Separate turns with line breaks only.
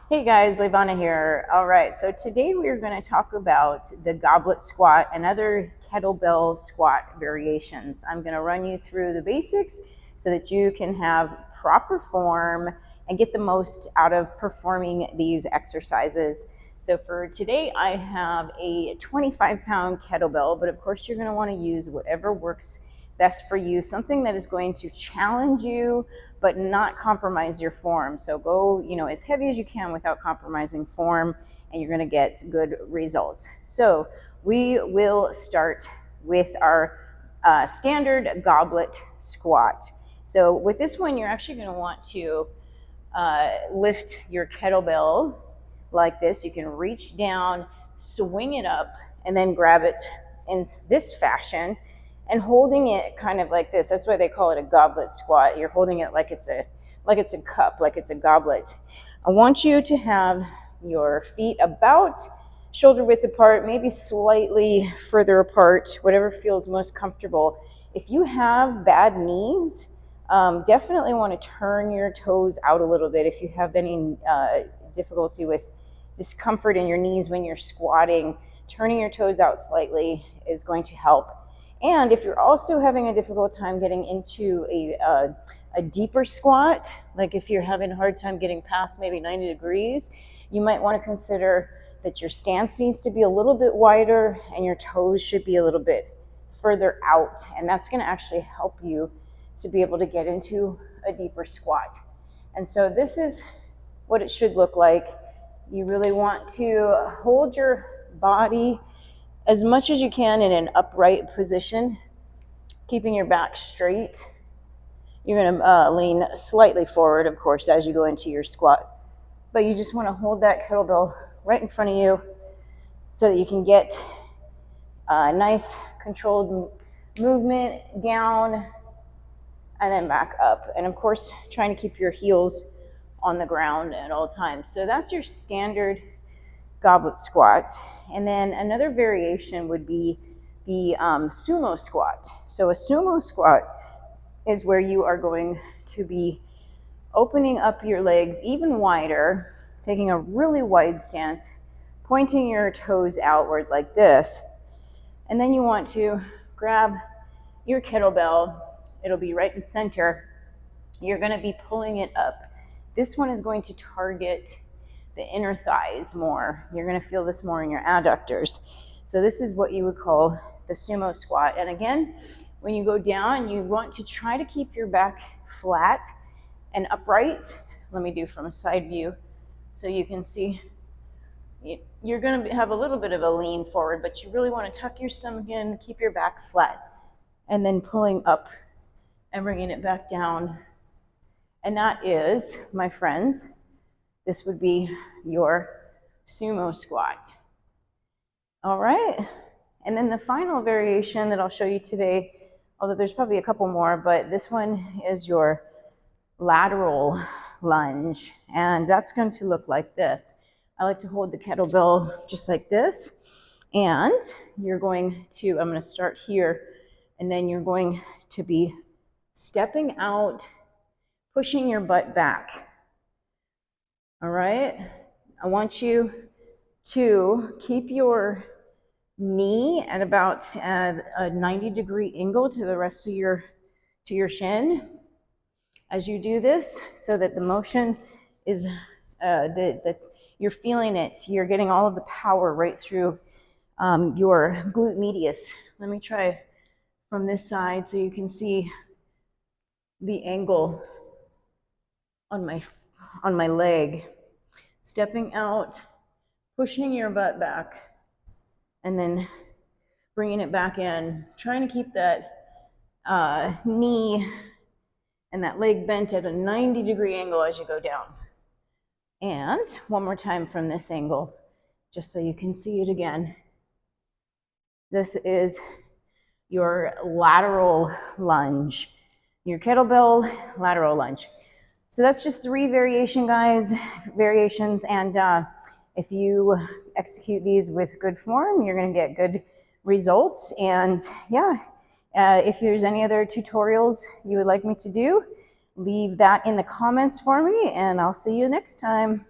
Hey guys, Levana here. All right, so today we're going to talk about the goblet squat and other kettlebell squat variations. I'm going to run you through the basics so that you can have proper form and get the most out of performing these exercises. So for today, I have a 25-pound kettlebell, but of course you're going to want to use whatever works best for you, something that is going to challenge you but not compromise your form. So go, as heavy as you can without compromising form, and you're going to get good results. So we will start with our standard goblet squat. So with this one, you're actually going to want to lift your kettlebell like this. You can reach down, swing it up, and then grab it in this fashion and holding it kind of like this. That's why they call it a goblet squat. You're holding it like it's a cup, like it's a goblet. I want you to have your feet about shoulder width apart, maybe slightly further apart, whatever feels most comfortable. If you have bad knees, definitely want to turn your toes out a little bit. If you have any difficulty with discomfort in your knees when you're squatting, turning your toes out slightly is going to help. And if you're also having a difficult time getting into a deeper squat, like if you're having a hard time getting past maybe 90 degrees, you might want to consider that your stance needs to be a little bit wider and your toes should be a little bit further out. And that's going to actually help you to be able to get into a deeper squat. And so this is what it should look like. You really want to hold your body as much as you can in an upright position, keeping your back straight. You're going to lean slightly forward, of course, as you go into your squat. But you just want to hold that kettlebell right in front of you so that you can get a nice controlled movement down and then back up. And of course, trying to keep your heels on the ground at all times. So that's your standard goblet squat. And then another variation would be the sumo squat. So a sumo squat is where you are going to be opening up your legs even wider, taking a really wide stance, pointing your toes outward like this. And then you want to grab your kettlebell. It'll be right in center. You're going to be pulling it up. This one is going to target the inner thighs more. You're going to feel this more in your adductors. So this is what you would call the sumo squat. And again, when you go down, you want to try to keep your back flat and upright. Let me do from a side view so you can see. You're going to have a little bit of a lean forward, but you really want to tuck your stomach in, keep your back flat, and then pulling up and bringing it back down. And that is, my friends, this would be your sumo squat. All right. And then the final variation that I'll show you today, although there's probably a couple more, but this one is your lateral lunge. And that's going to look like this. I like to hold the kettlebell just like this. And you're going to, I'm going to start here, and then you're going to be stepping out, pushing your butt back. All right, I want you to keep your knee at about a 90-degree angle to the rest of your shin as you do this, so that the motion is that you're feeling it. You're getting all of the power right through your glute medius. Let me try from this side so you can see the angle on my leg. Stepping out, pushing your butt back, and then bringing it back in. Trying to keep that knee and that leg bent at a 90-degree angle as you go down. And one more time from this angle, just so you can see it again. This is your lateral lunge. Your kettlebell lateral lunge. So that's just 3 variations, and if you execute these with good form, you're going to get good results. And yeah, if there's any other tutorials you would like me to do, leave that in the comments for me, and I'll see you next time.